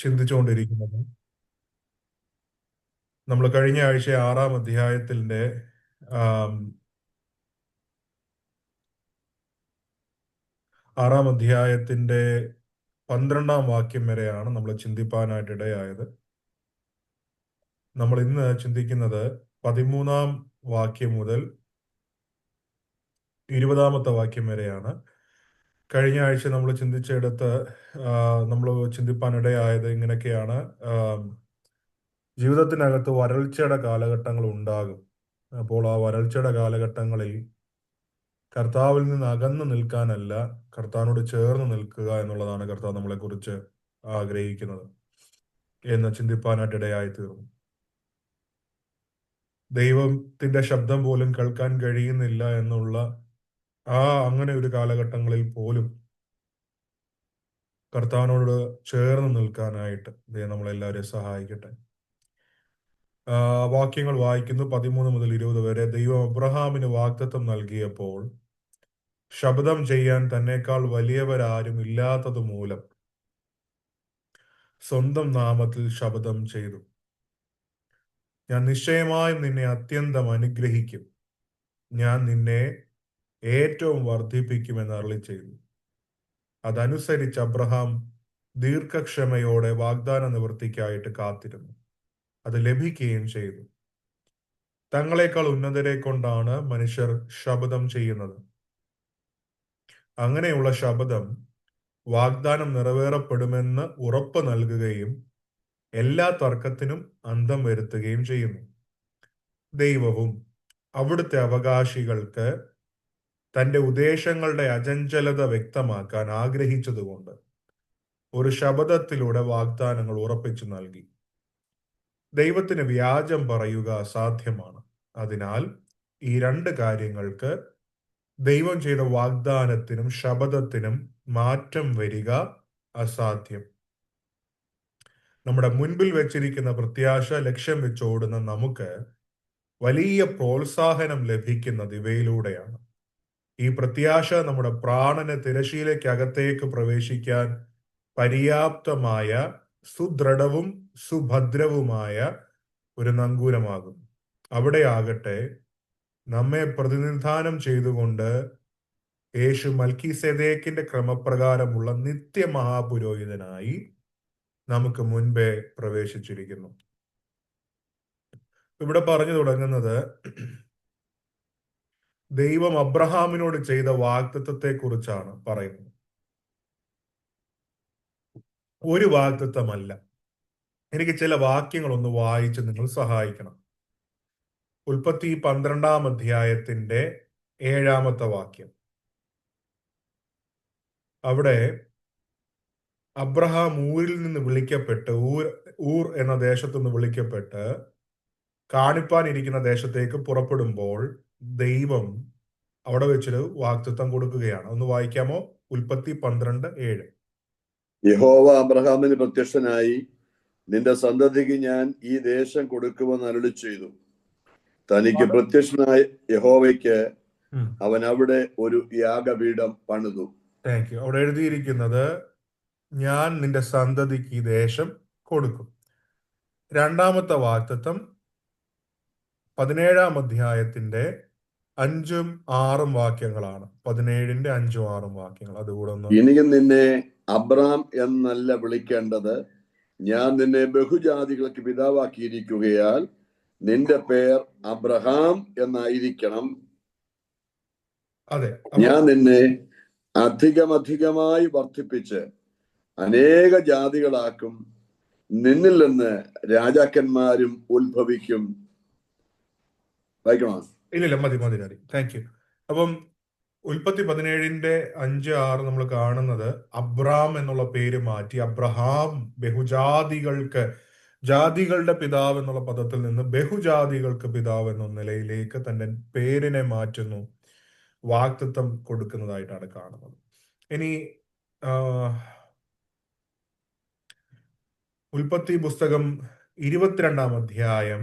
ചിന്തിച്ചുകൊണ്ടിരിക്കുന്നത്. നമ്മൾ കഴിഞ്ഞ ആഴ്ച ആറാം അധ്യായത്തിന്റെ 12-ാം വാക്യം വരെയാണ് നമ്മൾ ചിന്തിപ്പാനായിട്ട് ഇടയായത്. നമ്മൾ ഇന്ന് ചിന്തിക്കുന്നത് 13-ാം വാക്യം മുതൽ 20-ാമത്തെ വാക്യം വരെയാണ്. കഴിഞ്ഞ ആഴ്ച നമ്മൾ ചിന്തിച്ചെടുത്ത് നമ്മൾ ചിന്തിപ്പാനിടയായത് ഇങ്ങനെയൊക്കെയാണ്. ജീവിതത്തിനകത്ത് വരൾച്ചയുടെ കാലഘട്ടങ്ങൾ ഉണ്ടാകും. അപ്പോൾ ആ വരൾച്ചയുടെ കാലഘട്ടങ്ങളിൽ കർത്താവിൽ നിന്ന് അകന്നു നിൽക്കാനല്ല, കർത്താവിനോട് ചേർന്ന് നിൽക്കുക എന്നുള്ളതാണ് കർത്താവ് നമ്മളെ കുറിച്ച് ആഗ്രഹിക്കുന്നത് എന്ന് ചിന്തിപ്പാനായിട്ട് ഇടയായി തീർന്നു. ദൈവത്തിന്റെ ശബ്ദം പോലും കേൾക്കാൻ കഴിയുന്നില്ല എന്നുള്ള അങ്ങനെ ഒരു കാലഘട്ടങ്ങളിൽ പോലും കർത്താവിനോട് ചേർന്ന് നിൽക്കാനായിട്ട് ദൈവം നമ്മളെല്ലാവരെയും സഹായിക്കട്ടെ. വാക്യങ്ങൾ വായിക്കുന്നു 13 മുതൽ 20 വരെ. ദൈവം അബ്രഹാമിന് വാഗ്ദത്തം നൽകിയപ്പോൾ ശബ്ദം ചെയ്യാൻ തന്നെക്കാൾ വലിയവരാരും ഇല്ലാത്തത് മൂലം സ്വന്തം നാമത്തിൽ ശബ്ദം ചെയ്തു. ഞാൻ നിശ്ചയമായും നിന്നെ അത്യന്തം അനുഗ്രഹിക്കും, ഞാൻ നിന്നെ ഏറ്റവും വർദ്ധിപ്പിക്കുമെന്ന് അരുളി ചെയ്തു. അതനുസരിച്ച് അബ്രഹാം ദീർഘക്ഷമയോടെ വാഗ്ദാന നിവൃത്തിക്കായിട്ട് കാത്തിരുന്നു. അത് ലഭിക്കുകയും ചെയ്തു. തങ്ങളെക്കാൾ ഉന്നതരെ കൊണ്ടാണ് മനുഷ്യർ ശപഥം ചെയ്യുന്നത്. അങ്ങനെയുള്ള ശപഥം വാഗ്ദാനം നിറവേറപ്പെടുമെന്ന് ഉറപ്പ് നൽകുകയും എല്ലാ തർക്കത്തിനും അന്തം വരുത്തുകയും ചെയ്യുന്നു. ദൈവവും അവിടുത്തെ അവകാശികൾക്ക് തന്റെ ഉദ്ദേശങ്ങളുടെ അചഞ്ചലത വ്യക്തമാക്കാൻ ആഗ്രഹിച്ചതുകൊണ്ട് ഒരു ശപഥത്തിലൂടെ വാഗ്ദാനങ്ങൾ ഉറപ്പിച്ചു നൽകി. ദൈവത്തിന് വ്യാജം പറയുക അസാധ്യമാണ്. അതിനാൽ ഈ രണ്ട് കാര്യങ്ങൾക്ക്, ദൈവം ചെയ്ത വാഗ്ദാനത്തിനും ശപഥത്തിനും മാറ്റം വരിക അസാധ്യം. നമ്മുടെ മുൻപിൽ വെച്ചിരിക്കുന്ന പ്രത്യാശ ലക്ഷ്യം വെച്ചോടുന്ന നമുക്ക് വലിയ പ്രോത്സാഹനം ലഭിക്കുന്നത് ഇവയിലൂടെയാണ്. ഈ പ്രത്യാശ നമ്മുടെ പ്രാണന് തിരശീലയ്ക്കകത്തേക്ക് പ്രവേശിക്കാൻ പര്യാപ്തമായ സുദൃഢവും സുഭദ്രവുമായ ഒരു നങ്കൂരമാകും. അവിടെയാകട്ടെ നമ്മെ പ്രതിനിധാനം ചെയ്തുകൊണ്ട് യേശു മൽക്കീസേദേക്കിന്റെ ക്രമപ്രകാരമുള്ള നിത്യമഹാപുരോഹിതനായി നമുക്ക് മുൻപേ പ്രവേശിച്ചിരിക്കുന്നു. ഇവിടെ പറഞ്ഞു തുടങ്ങുന്നത് ദൈവം അബ്രഹാമിനോട് ചെയ്ത വാഗ്ദത്തത്തെ കുറിച്ചാണ് പറയുന്നത്. ഒരു വാഗ്ദത്തമല്ല. എനിക്ക് ചില വാക്യങ്ങൾ ഒന്ന് വായിച്ച് നിങ്ങൾ സഹായിക്കണം. ഉൽപ്പത്തി 12-ാം അധ്യായത്തിന്റെ 7-ാമത്തെ വാക്യം. അവിടെ അബ്രഹാം ഊരിൽ നിന്ന് വിളിക്കപ്പെട്ട്, ഊർ എന്ന ദേശത്തു നിന്ന് വിളിക്കപ്പെട്ട് കാണിപ്പാനിരിക്കുന്ന ദേശത്തേക്ക് പുറപ്പെടുമ്പോൾ ദൈവം അവിടെ വെച്ചൊരു വാഗ്ദത്തം കൊടുക്കുകയാണ്. ഒന്ന് വായിക്കാമോ? ഉൽപ്പത്തി 12:7. യഹോവ അബ്രഹാമിന് പ്രത്യക്ഷനായി, നിന്റെ സന്തതിക്ക് ഞാൻ ഈ ദേശം കൊടുക്കുമെന്ന് അരുളി ചെയ്തു. തനിക്ക് പ്രത്യക്ഷനായ യഹോവയ്ക്ക് അവൻ അവിടെ ഒരു യാഗപീഠം പണിതു. Thank you. അവിടെ എഴുതിയിരിക്കുന്നത് ഞാൻ നിന്റെ സന്തതിക്ക് ഈ ദേശം കൊടുക്കും. രണ്ടാമത്തെ വാഗ്ദത്തം 17-ാം അധ്യായത്തിന്റെ 5ഉം 6ഉം വാക്യങ്ങളാണ്. 17-ന്റെ 5ഉം 6ഉം വാക്യങ്ങൾ അതുകൂടെ ഒന്ന്. ഇനിയും നിന്നെ അബ്രാം എന്നല്ല വിളിക്കേണ്ടത്, ഞാൻ നിന്നെ ബഹുജാതികൾക്ക് പിതാവാക്കിയിരിക്കുകയാൽ നിന്റെ പേർ അബ്രഹാം എന്നായിരിക്കണം. അതെ, ഞാൻ നിന്നെ അധികമധികമായി വർദ്ധിപ്പിച്ച് അനേക ജാതികളാക്കും, നിന്നിൽ നിന്ന് രാജാക്കന്മാരും ഉത്ഭവിക്കും. വായിക്കണോ? ഇല്ലില്ല, മതി. Thank you. അപ്പം ഉൽപ്പത്തി 17-ന്റെ 5, 6 നമ്മൾ കാണുന്നത് അബ്രാം എന്നുള്ള പേര് മാറ്റി അബ്രഹാം ബഹുജാതികൾക്ക്, ജാതികളുടെ പിതാവ് എന്നുള്ള പദത്തിൽ നിന്ന് ബഹുജാതികൾക്ക് പിതാവ് എന്ന നിലയിലേക്ക് തന്റെ പേരിനെ മാറ്റുന്നു, വാഗ്ദത്തം കൊടുക്കുന്നതായിട്ടാണ് കാണുന്നത്. ഇനി ഉൽപ്പത്തി പുസ്തകം 22-ാം അധ്യായം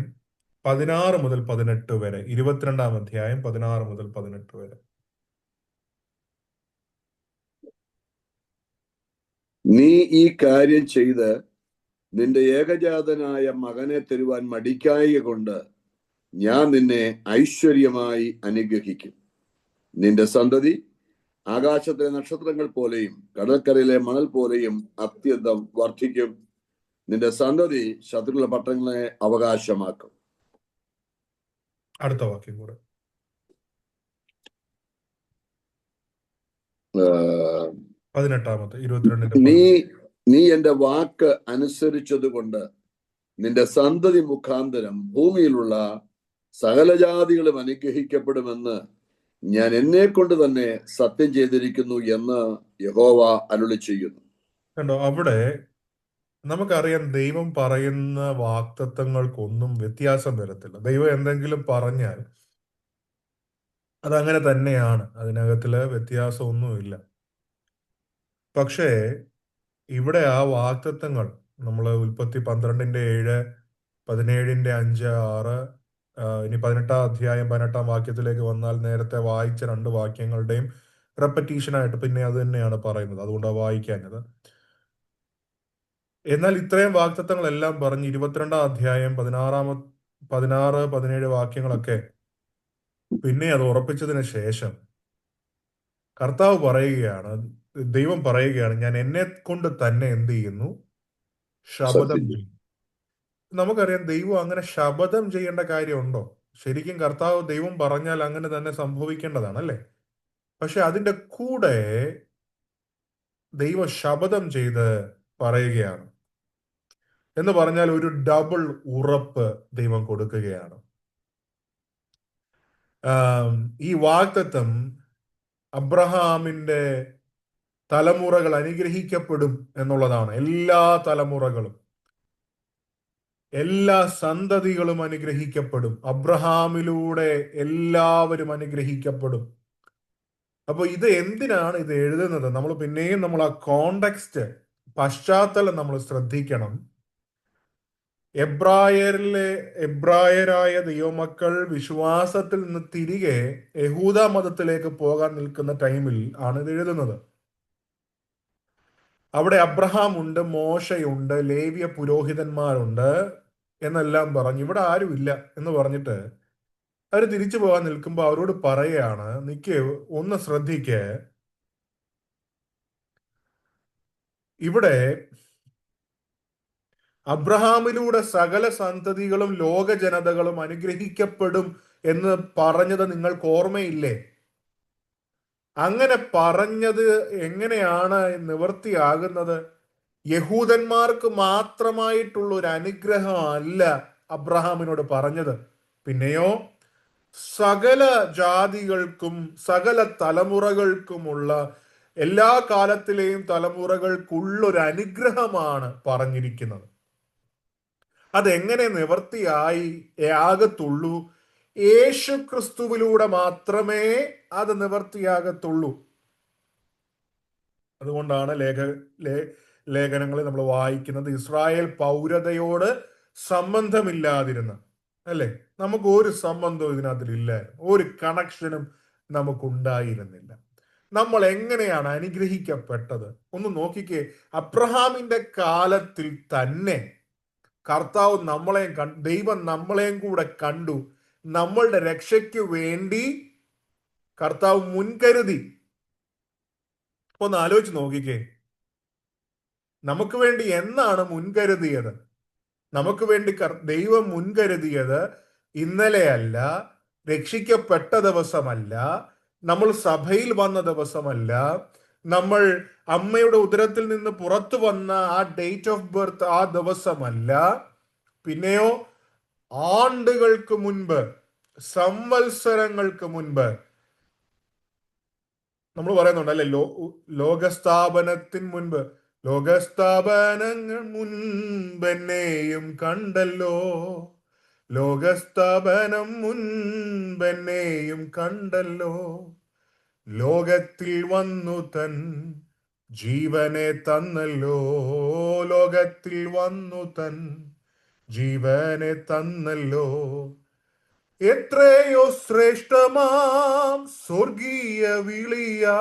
16 മുതൽ 18 വരെ. 22-ാം അധ്യായം 16 മുതൽ 18 വരെ. നീ ഈ കാര്യം ചെയ്ത് നിന്റെ ഏകജാതനായ മകനെ തരുവാൻ മടിക്കായ കൊണ്ട് ഞാൻ നിന്നെ ഐശ്വര്യമായി അനുഗ്രഹിക്കും. നിന്റെ സന്തതി ആകാശത്തിലെ നക്ഷത്രങ്ങൾ പോലെയും കടൽക്കരയിലെ മണൽ പോലെയും അത്യന്തം വർദ്ധിക്കും. നിന്റെ സന്തതി ശത്രുക്കളുടെ പട്ടണങ്ങളെ അവകാശമാക്കും. അടുത്ത വാക്യം കൂടെ. ഏഹ് 18 22 നീ എന്റെ വാക്ക് അനുസരിച്ചത് കൊണ്ട് നിന്റെ സന്തതി മുഖാന്തരം ഭൂമിയിലുള്ള സകല ജാതികളും അനുഗ്രഹിക്കപ്പെടുമെന്ന് ഞാൻ എന്നെ കൊണ്ട് തന്നെ സത്യം ചെയ്തിരിക്കുന്നു എന്ന് യഹോവ അരുളി ചെയ്യുന്നു. കണ്ടോ, അവിടെ നമുക്കറിയാം ദൈവം പറയുന്ന വാക്തത്വങ്ങൾക്കൊന്നും വ്യത്യാസം വരത്തില്ല. ദൈവം എന്തെങ്കിലും പറഞ്ഞാൽ അതങ്ങനെ തന്നെയാണ്, അതിനകത്തില് വ്യത്യാസമൊന്നുമില്ല. പക്ഷേ ഇവിടെ ആ വാക്തത്വങ്ങൾ നമ്മൾ ഉൽപ്പത്തി 12:7, 17:5-6, ഇനി 18-ാം അധ്യായം 18-ാം വാക്യത്തിലേക്ക് വന്നാൽ നേരത്തെ വായിച്ച 2 വാക്യങ്ങളുടെയും റെപ്പറ്റീഷനായിട്ട് പിന്നെ അത് തന്നെയാണ് പറയുന്നത്. അതുകൊണ്ടാണ് വായിക്കാഞ്ഞത്. എന്നാൽ ഇത്രയും വാക്തത്വങ്ങളെല്ലാം പറഞ്ഞ് 22-ാം അധ്യായം 16, 17 വാക്യങ്ങളൊക്കെ പിന്നെ അത് ഉറപ്പിച്ചതിന് ശേഷം കർത്താവ് പറയുകയാണ്, ദൈവം പറയുകയാണ്, ഞാൻ എന്നെ കൊണ്ട് തന്നെ എന്ത് ചെയ്യുന്നു? ശപഥം ചെയ്യും. നമുക്കറിയാം ദൈവം അങ്ങനെ ശപഥം ചെയ്യേണ്ട കാര്യമുണ്ടോ? ശരിക്കും കർത്താവ് ദൈവം പറഞ്ഞാൽ അങ്ങനെ തന്നെ സംഭവിക്കേണ്ടതാണ്, അല്ലേ? പക്ഷെ അതിന്റെ കൂടെ ദൈവം ശപഥം ചെയ്ത് പറയുകയാണ്. എന്ന് പറഞ്ഞാൽ ഒരു ഡബിൾ ഉറപ്പ് ദൈവം കൊടുക്കുകയാണ്. ഈ വാഗ്ദത്തം അബ്രഹാമിന്റെ തലമുറകൾ അനുഗ്രഹിക്കപ്പെടും എന്നുള്ളതാണ്. എല്ലാ തലമുറകളും, എല്ലാ സന്തതികളും അനുഗ്രഹിക്കപ്പെടും. അബ്രഹാമിലൂടെ എല്ലാവരും അനുഗ്രഹിക്കപ്പെടും. അപ്പൊ ഇത് എന്തിനാണ് ഇത് എഴുതുന്നത്? നമ്മൾ പിന്നെയും നമ്മൾ ആ കോണ്ടെക്സ്റ്റ്, പശ്ചാത്തലം നമ്മൾ ശ്രദ്ധിക്കണം. എബ്രായരായ ദൈവമക്കൾ വിശ്വാസത്തിൽ നിന്ന് തിരികെ യഹൂദ മതത്തിലേക്ക് പോകാൻ നിൽക്കുന്ന ടൈമിൽ ആണ് ഇത് എഴുതുന്നത്. അവിടെ അബ്രഹാം ഉണ്ട്, മോശയുണ്ട്, ലേവ്യ പുരോഹിതന്മാരുണ്ട് എന്നെല്ലാം പറഞ്ഞു. ഇവിടെ ആരുമില്ല എന്ന് പറഞ്ഞിട്ട് അവർ തിരിച്ചു പോകാൻ നിൽക്കുമ്പോൾ അവരോട് പറയുകയാണ്, നിക്ക് ഒന്ന് ശ്രദ്ധിക്ക്, ഇവിടെ അബ്രഹാമിലൂടെ സകല സന്തതികളും ലോക ജനതകളും അനുഗ്രഹിക്കപ്പെടും എന്ന് പറഞ്ഞത് നിങ്ങൾക്ക് ഓർമ്മയില്ലേ? അങ്ങനെ പറഞ്ഞത് എങ്ങനെയാണ് നിവൃത്തിയാകുന്നത്? യഹൂദന്മാർക്ക് മാത്രമായിട്ടുള്ള ഒരു അനുഗ്രഹമല്ല അബ്രഹാമിനോട് പറഞ്ഞത്. പിന്നെയോ സകല ജാതികൾക്കും സകല തലമുറകൾക്കുമുള്ള, എല്ലാ കാലത്തിലെയും തലമുറകൾക്കുള്ളൊരു അനുഗ്രഹമാണ് പറഞ്ഞിരിക്കുന്നത്. അതെങ്ങനെ നിവൃത്തിയായി ആകത്തുള്ളൂ? യേശു ക്രിസ്തുവിലൂടെ മാത്രമേ അത് നിവൃത്തിയാകത്തുള്ളൂ. അതുകൊണ്ടാണ് ലേഖനങ്ങളിൽ നമ്മൾ വായിക്കുന്നത് ഇസ്രായേൽ പൗരതയോട് സംബന്ധമില്ലാതിരുന്ന, അല്ലെ? നമുക്ക് ഒരു സംബന്ധവും ഇതിനകത്തിലില്ലായിരുന്നു, ഒരു കണക്ഷനും നമുക്കുണ്ടായിരുന്നില്ല. നമ്മൾ എങ്ങനെയാണ് അനുഗ്രഹിക്കപ്പെട്ടത്? ഒന്ന് നോക്കിക്കേ. അബ്രഹാമിന്റെ കാലത്തിൽ തന്നെ കർത്താവ് ദൈവം നമ്മളെയും കൂടെ കണ്ടു. നമ്മളുടെ രക്ഷയ്ക്ക് വേണ്ടി കർത്താവ് മുൻകരുതി. ഒന്ന് ആലോചിച്ച് നോക്കിക്കേ, നമുക്ക് വേണ്ടി എന്നാണ് മുൻകരുതിയത്? നമുക്ക് വേണ്ടി ദൈവം മുൻകരുതിയത് ഇന്നലെയല്ല, രക്ഷിക്കപ്പെട്ട ദിവസമല്ല, നമ്മൾ സഭയിൽ വന്ന ദിവസമല്ല, നമ്മൾ അമ്മയുടെ ഉദരത്തിൽ നിന്ന് പുറത്തു വന്ന ആ ഡേറ്റ് ഓഫ് ബർത്ത് ആ ദിവസമല്ല. പിന്നെയോ ആണ്ടുകൾക്ക് മുൻപ്, സംവത്സരങ്ങൾക്ക് മുൻപ് നമ്മൾ പറയുന്നുണ്ട്, അല്ലെ? ലോകസ്ഥാപനത്തിന് മുൻപ്, ലോകസ്ഥാപനങ്ങൾ മുൻപെന്നെയും കണ്ടല്ലോ, ലോകസ്ഥാപനം മുൻപെന്നെയും കണ്ടല്ലോ, ലോകത്തിൽ വന്നു തൻ ജീവനെ തന്നല്ലോ, ലോകത്തിൽ വന്നു തൻ ജീവനെ തന്നല്ലോ, എത്രയോ ശ്രേഷ്ഠമാം സ്വർഗീയ വിളിയാ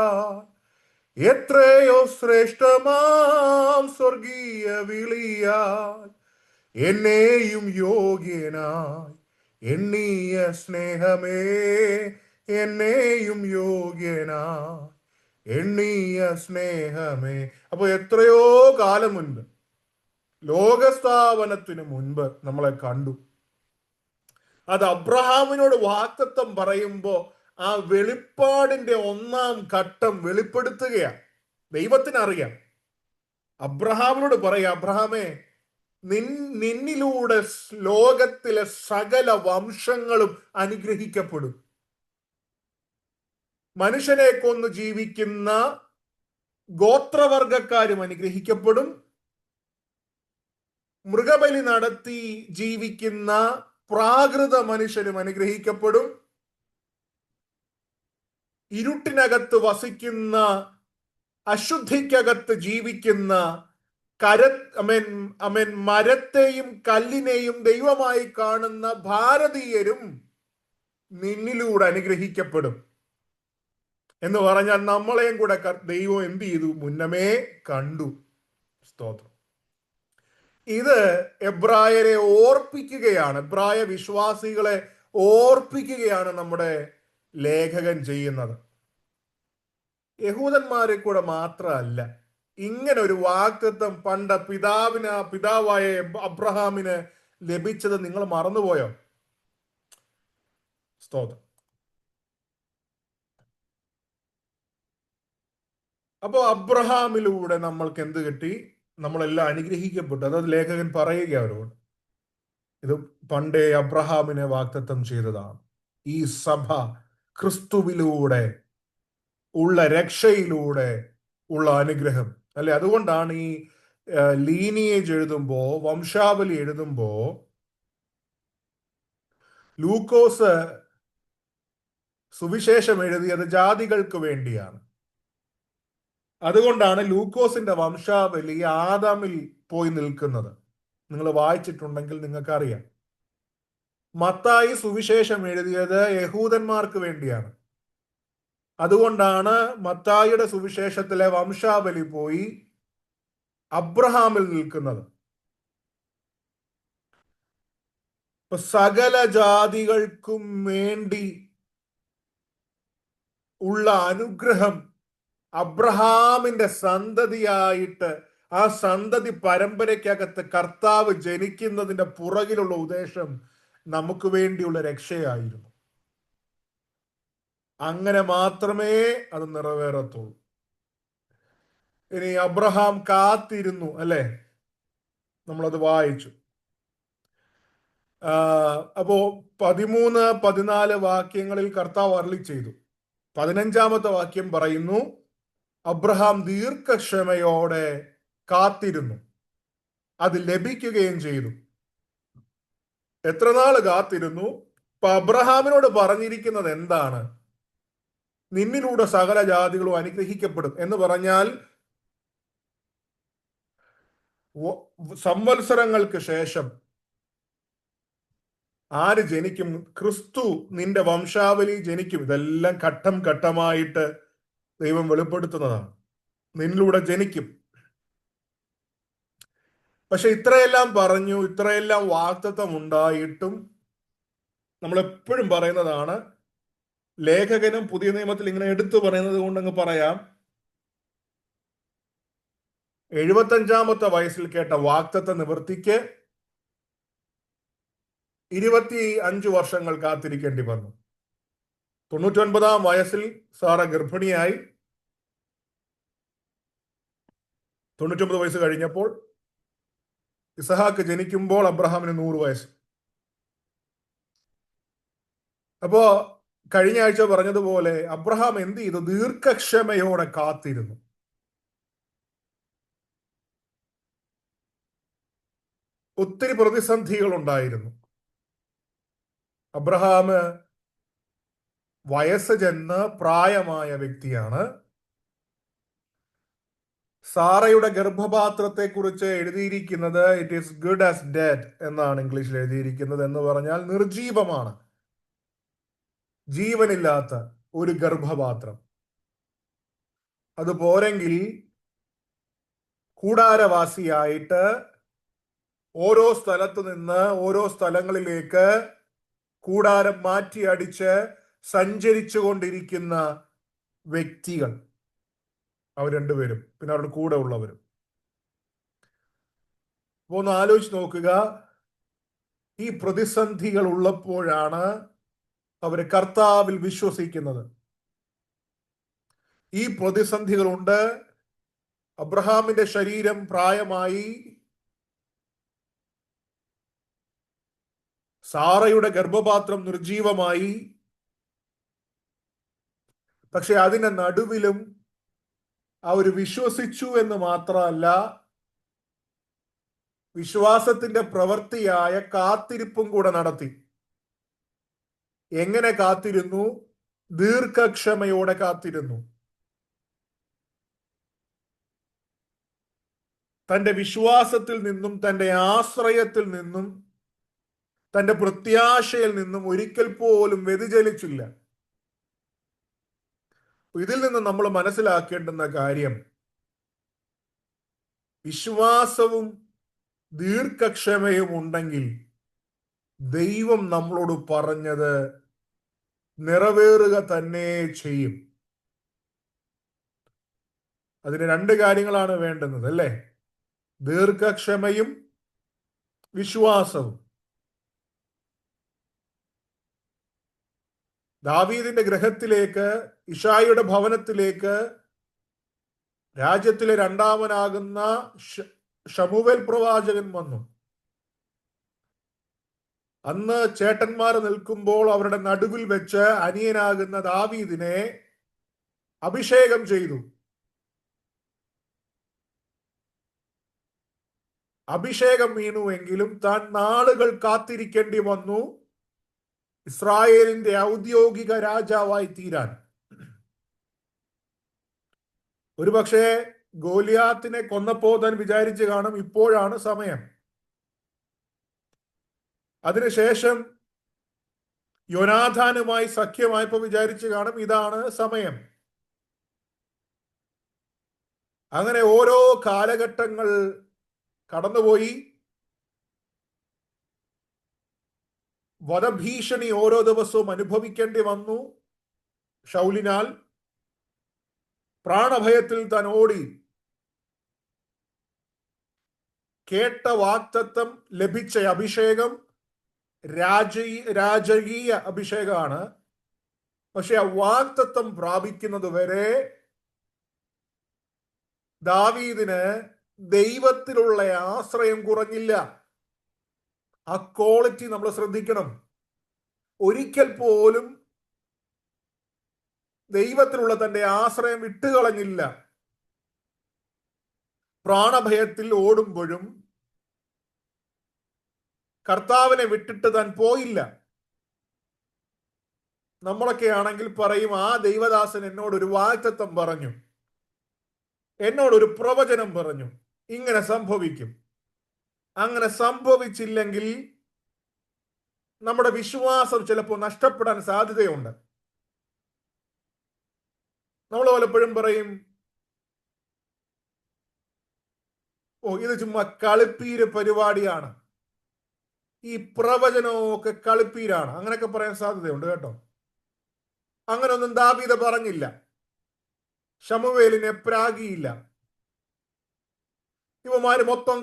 എത്രയോ ശ്രേഷ്ഠമാം സ്വർഗീയ വിളിയാൽ എന്നെയും യോഗ്യനായി എണ്ണിയ സ്നേഹമേ, എന്നെയും യോഗ്യനായി എണ്ണിയ സ്നേഹമേ. അപ്പൊ എത്രയോ കാലം മുൻപ്, ലോകസ്ഥാപനത്തിന് മുൻപ് നമ്മളെ കണ്ടു. അത് അബ്രഹാമിനോട് വാഗ്ദത്തം പറയുമ്പോ ആ വെളിപ്പാടിന്റെ ഒന്നാം ഘട്ടം വെളിപ്പെടുത്തുകയാണ്. ദൈവത്തിനറിയാം. അബ്രഹാമിനോട് പറയാ, അബ്രഹാമേ, നിന്നിലൂടെ ലോകത്തിലെ സകല വംശങ്ങളും അനുഗ്രഹിക്കപ്പെടും. മനുഷ്യനെ കൊന്ന് ജീവിക്കുന്ന ഗോത്രവർഗക്കാരും അനുഗ്രഹിക്കപ്പെടും. മൃഗബലി നടത്തി ജീവിക്കുന്ന പ്രാകൃത മനുഷ്യരും അനുഗ്രഹിക്കപ്പെടും. ഇരുട്ടിനകത്ത് വസിക്കുന്ന, അശുദ്ധിക്കകത്ത് ജീവിക്കുന്ന മരത്തെയും കല്ലിനെയും ദൈവമായി കാണുന്ന ഭാരതീയരും നിന്നിലൂടെ അനുഗ്രഹിക്കപ്പെടും എന്ന് പറഞ്ഞാൽ നമ്മളെയും കൂടെ ദൈവം എന്ത് ചെയ്തു? മുന്നമേ കണ്ടു. സ്തോത്രം. ഇത് എബ്രായരെ ഓർപ്പിക്കുകയാണ്, എബ്രായ വിശ്വാസികളെ ഓർപ്പിക്കുകയാണ് നമ്മുടെ ലേഖകൻ ചെയ്യുന്നത്. യഹൂദന്മാരെ കൂടെ മാത്രമല്ല, ഇങ്ങനെ ഒരു വാഗ്ദത്തം പണ്ട് പിതാവായ അബ്രഹാമിന് ലഭിച്ചത് നിങ്ങൾ മറന്നുപോയോ? സ്തോത്രം. അപ്പോ അബ്രഹാമിലൂടെ നമ്മൾക്ക് എന്ത് കിട്ടി? നമ്മളെല്ലാം അനുഗ്രഹിക്കപ്പെട്ടു. അതായത് ലേഖകൻ പറയുക അവരോട്, ഇത് പണ്ടേ അബ്രഹാമിനെ വാഗ്ദത്തം ചെയ്തതാണ്. ഈ സഭ ക്രിസ്തുവിലൂടെ ഉള്ള രക്ഷയിലൂടെ ഉള്ള അനുഗ്രഹം അല്ലെ. അതുകൊണ്ടാണ് ഈ ലീനിയേജ് എഴുതുമ്പോ, വംശാവലി എഴുതുമ്പോ ലൂക്കോസ് സുവിശേഷം എഴുതിയത് ജാതികൾക്ക് വേണ്ടിയാണ്. അതുകൊണ്ടാണ് ലൂക്കോസിന്റെ വംശാവലി ആദാമിൽ പോയി നിൽക്കുന്നത്. നിങ്ങൾ വായിച്ചിട്ടുണ്ടെങ്കിൽ നിങ്ങൾക്കറിയാം. മത്തായി സുവിശേഷം എഴുതിയത് യഹൂദന്മാർക്ക് വേണ്ടിയാണ്. അതുകൊണ്ടാണ് മത്തായിയുടെ സുവിശേഷത്തിലെ വംശാവലി പോയി അബ്രഹാമിൽ നിൽക്കുന്നത്. സകല ജാതികൾക്കും വേണ്ടി ഉള്ള അനുഗ്രഹം അബ്രഹാമിന്റെ സന്തതിയായിട്ട്, ആ സന്തതി പരമ്പരയ്ക്കകത്ത് കർത്താവ് ജനിക്കുന്നതിന്റെ പുറകിലുള്ള ഉദ്ദേശം നമുക്ക് വേണ്ടിയുള്ള രക്ഷയായിരുന്നു. അങ്ങനെ മാത്രമേ അത് നിറവേറത്തുള്ളൂ. ഇനി അബ്രഹാം കാത്തിരുന്നു അല്ലെ, നമ്മളത് വായിച്ചു. അപ്പോ 13, 14 വാക്യങ്ങളിൽ കർത്താവ് അരുളി ചെയ്തു. 15-ാമത്തെ വാക്യം പറയുന്നു, അബ്രഹാം ദീർഘക്ഷമയോടെ കാത്തിരുന്നു, അത് ലഭിക്കുകയും ചെയ്തു. എത്ര നാള് കാത്തിരുന്നു? ഇപ്പൊ അബ്രഹാമിനോട് പറഞ്ഞിരിക്കുന്നത് എന്താണ്? നിന്നിലൂടെ സകല ജാതികളും അനുഗ്രഹിക്കപ്പെടും എന്ന് പറഞ്ഞാൽ സംവത്സരങ്ങൾക്ക് ശേഷം ആര് ജനിക്കും? ക്രിസ്തു നിന്റെ വംശാവലി ജനിക്കും. ഇതെല്ലാം ഘട്ടം ഘട്ടമായിട്ട് ദൈവം വെളിപ്പെടുത്തുന്നതാണ്. നിന്നിലൂടെ ജനിക്കും. പക്ഷെ ഇത്രയെല്ലാം പറഞ്ഞു, ഇത്രയെല്ലാം വാഗ്ദത്തം ഉണ്ടായിട്ടും നമ്മൾ എപ്പോഴും പറയുന്നതാണ്, ലേഖകനും പുതിയ നിയമത്തിൽ ഇങ്ങനെ എടുത്തു പറയുന്നത് കൊണ്ട് അങ്ങ് പറയാം, 75-ാമത്തെ വയസ്സിൽ കേട്ട വാഗ്ദത്ത നിവൃത്തിക്ക് 25 വർഷങ്ങൾ കാത്തിരിക്കേണ്ടി വന്നു. 99-ാം വയസ്സിൽ സാറ ഗർഭിണിയായി. 99 വയസ്സ് കഴിഞ്ഞപ്പോൾ ഇസഹാക്ക് ജനിക്കുമ്പോൾ അബ്രഹാമിന് 100 വയസ്സ്. അപ്പോ കഴിഞ്ഞ ആഴ്ച പറഞ്ഞതുപോലെ അബ്രഹാം എന്ത് ചെയ്തു? ദീർഘക്ഷമയോടെ കാത്തിരുന്നു. ഒത്തിരി പ്രതിസന്ധികൾ ഉണ്ടായിരുന്നു. അബ്രഹാം വയസ്സ് ചെന്ന് പ്രായമായ വ്യക്തിയാണ്. സാറയുടെ ഗർഭപാത്രത്തെ കുറിച്ച് എഴുതിയിരിക്കുന്നത് it is good as dead എന്നാണ് ഇംഗ്ലീഷിൽ എഴുതിയിരിക്കുന്നത്. എന്ന് പറഞ്ഞാൽ നിർജീവമാണ്, ജീവനില്ലാത്ത ഒരു ഗർഭപാത്രം. അത് പോരെങ്കിൽ കൂടാരവാസിയായിട്ട് ഓരോ സ്ഥലത്ത് നിന്ന് ഓരോ സ്ഥലങ്ങളിലേക്ക് കൂടാരം മാറ്റി അടിച്ച് സഞ്ചരിച്ചു കൊണ്ടിരിക്കുന്ന വ്യക്തികൾ, അവർ രണ്ടുപേരും, പിന്നെ അവരുടെ കൂടെ ഉള്ളവരും. അപ്പോൾ ഒന്ന് ആലോചിച്ച് നോക്കുക, ഈ പ്രതിസന്ധികൾ ഉള്ളപ്പോഴാണ് അവർ കർത്താവിൽ വിശ്വസിക്കുന്നത്. ഈ പ്രതിസന്ധികളുണ്ട്. അബ്രഹാമിന്റെ ശരീരം പ്രായമായി, സാറയുടെ ഗർഭപാത്രം നിർജീവമായി. പക്ഷെ അതിന്റെ നടുവിലും അവർ വിശ്വസിച്ചു എന്ന് മാത്രമല്ല, വിശ്വാസത്തിന്റെ പ്രവൃത്തിയായ കാത്തിരിപ്പും കൂടെ നടത്തി. എങ്ങനെ കാത്തിരുന്നു? ദീർഘക്ഷമയോടെ കാത്തിരുന്നു. തന്റെ വിശ്വാസത്തിൽ നിന്നും തന്റെ ആശ്രയത്തിൽ നിന്നും തന്റെ പ്രത്യാശയിൽ നിന്നും ഒരിക്കൽ പോലും വ്യതിചലിച്ചില്ല. ഇതിൽ നിന്ന് നമ്മൾ മനസ്സിലാക്കേണ്ടുന്ന കാര്യം, വിശ്വാസവും ദീർഘക്ഷമയും ഉണ്ടെങ്കിൽ ദൈവം നമ്മളോട് പറഞ്ഞത് നിറവേറുക തന്നെ ചെയ്യും. അതിന് രണ്ട് കാര്യങ്ങളാണ് വേണ്ടുന്നത്, അല്ലേ? ദീർഘക്ഷമയും വിശ്വാസവും. ദാവീദിന്റെ ഗൃഹത്തിലേക്ക്, ഇശായിയുടെ ഭവനത്തിലേക്ക് രാജ്യത്തിലെ രണ്ടാമനാകുന്ന ശമൂവേൽ പ്രവാചകൻ വന്നു. അന്ന് ചേട്ടന്മാർ നിൽക്കുമ്പോൾ അവരുടെ നടുവിൽ വെച്ച് അനിയനാകുന്ന ദാവീദിനെ അഭിഷേകം ചെയ്തു. അഭിഷേകം വീണുവെങ്കിലും താൻ നാളുകൾ കാത്തിരിക്കേണ്ടി വന്നു ഇസ്രായേലിന്റെ ഔദ്യോഗിക രാജാവായി തീരാൻ. ഒരുപക്ഷെ ഗോലിയാത്തിനെ കൊന്നപ്പോ താൻ വിചാരിച്ചു കാണും, ഇപ്പോഴാണ് സമയം. അതിനുശേഷം യോനാഥാനുമായി സഖ്യമായപ്പോ വിചാരിച്ചു കാണും, ഇതാണ് സമയം. അങ്ങനെ ഓരോ കാലഘട്ടങ്ങൾ കടന്നുപോയി. വധഭീഷണി ഓരോ ദിവസവും അനുഭവിക്കേണ്ടി വന്നു ശൗലിനാൽ. പ്രാണഭയത്തിൽ താൻ ഓടി. കേട്ട വാക്തത്വം, ലഭിച്ച അഭിഷേകം രാജകീയ അഭിഷേകമാണ്. പക്ഷെ ആ വാക്തത്വം പ്രാപിക്കുന്നത് വരെ ദാവീദിന് ദൈവത്തിലുള്ള ആശ്രയം കുറഞ്ഞില്ല. ആ ക്വാളിറ്റി നമ്മൾ ശ്രദ്ധിക്കണം. ഒരിക്കൽ പോലും ദൈവത്തിലുള്ള തന്റെ ആശ്രയം വിട്ടുകളഞ്ഞില്ല. പ്രാണഭയത്തിൽ ഓടുമ്പോഴും കർത്താവിനെ വിട്ടിട്ട് താൻ പോയില്ല. നമ്മളൊക്കെ ആണെങ്കിൽ പറയും, ആ ദൈവദാസൻ എന്നോടൊരു വാഗ്ദത്തം പറഞ്ഞു, എന്നോടൊരു പ്രവചനം പറഞ്ഞു, ഇങ്ങനെ സംഭവിക്കും. അങ്ങനെ സംഭവിച്ചില്ലെങ്കിൽ നമ്മുടെ വിശ്വാസം ചിലപ്പോൾ നഷ്ടപ്പെടാൻ സാധ്യതയുണ്ട്. നമ്മൾ പലപ്പോഴും പറയും, ഓ ഇത് ചുമ്മാ കളിപ്പീര് പരിപാടിയാണ്, ഈ പ്രവചനമൊക്കെ കളിപ്പീരാണ്. അങ്ങനെയൊക്കെ പറയാൻ സാധ്യതയുണ്ട് കേട്ടോ. അങ്ങനൊന്നും ദാവീദ് പറഞ്ഞില്ല. ശമൂവേലിനെ പ്രാഗിയില്ല. ഇവന്മാര് മൊത്തം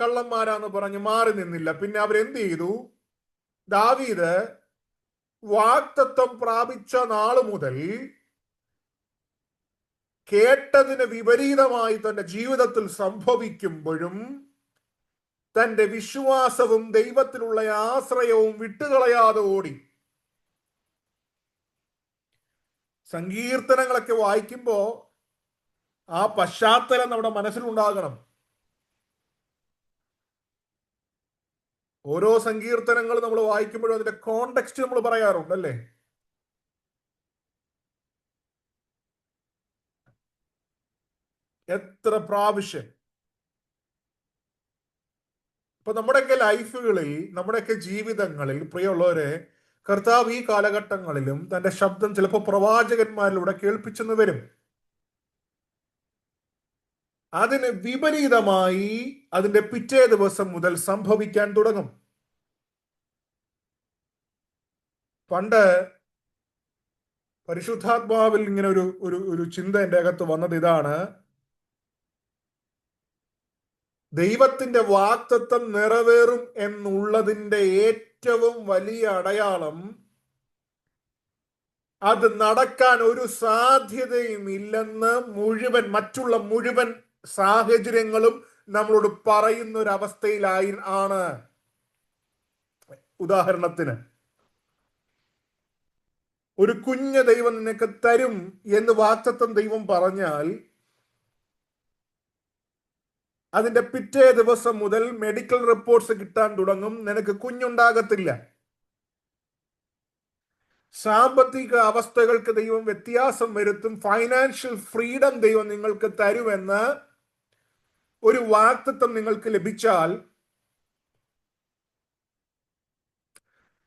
കള്ളന്മാരാന്ന് പറഞ്ഞ് മാറി നിന്നില്ല. പിന്നെ അവരെന്ത് ചെയ്തു? ദാവീദ് വാഗ്ദത്തം പ്രാപിച്ച നാള് മുതൽ കേട്ടതിന് വിപരീതമായി തന്റെ ജീവിതത്തിൽ സംഭവിക്കുമ്പോഴും തന്റെ വിശ്വാസവും ദൈവത്തിലുള്ള ആശ്രയവും വിട്ടുകളയാതെ ഓടി. സങ്കീർത്തനങ്ങളൊക്കെ വായിക്കുമ്പോ ആ പശ്ചാത്തലം നമ്മുടെ മനസ്സിലുണ്ടാകണം. ഓരോ സങ്കീർത്തനങ്ങൾ നമ്മൾ വായിക്കുമ്പോഴും അതിന്റെ കോണ്ടെക്സ്റ്റ് നമ്മൾ പറയാറുണ്ട്, അല്ലേ? എത്ര പ്രാവശ്യം ഇപ്പൊ നമ്മുടെയൊക്കെ ലൈഫുകളിൽ, നമ്മുടെയൊക്കെ ജീവിതങ്ങളിൽ പ്രിയമുള്ളവരെ, കർത്താവ് ഈ കാലഘട്ടങ്ങളിലും തന്റെ ശബ്ദം ചിലപ്പോൾ പ്രവാചകന്മാരിലൂടെ കേൾപ്പിച്ചെന്ന് വരും. അതിന് വിപരീതമായി അതിന്റെ പിറ്റേ ദിവസം മുതൽ സംഭവിക്കാൻ തുടങ്ങും. പണ്ട് പരിശുദ്ധാത്മാവിൽ ഇങ്ങനെ ഒരു ഒരു ഒരു ചിന്ത എൻ്റെ അകത്ത് വന്നത് ഇതാണ്: ദൈവത്തിന്റെ വാഗ്ദത്തം നിറവേറും എന്നുള്ളതിന്റെ ഏറ്റവും വലിയ അടയാളം അത് നടക്കാൻ ഒരു സാധ്യതയും ഇല്ലെന്ന് മറ്റുള്ള മുഴുവൻ സാഹചര്യങ്ങളും നമ്മളോട് പറയുന്ന ഒരു അവസ്ഥയിലായി ആണ്. ഉദാഹരണത്തിന്, ഒരു കുഞ്ഞ് ദൈവം നിനക്ക് തരും എന്ന് വാഗ്ദത്തം ദൈവം പറഞ്ഞാൽ അതിന്റെ പിറ്റേ ദിവസം മുതൽ മെഡിക്കൽ റിപ്പോർട്ട്സ് കിട്ടാൻ തുടങ്ങും, നിനക്ക് കുഞ്ഞുണ്ടാകത്തില്ല. സാമ്പത്തിക അവസ്ഥകൾക്ക് ദൈവം വ്യത്യാസം വരുത്തും, ഫൈനാൻഷ്യൽ ഫ്രീഡം ദൈവം നിങ്ങൾക്ക് തരുമെന്ന് ഒരു വാഗ്ദത്തം നിങ്ങൾക്ക് ലഭിച്ചാൽ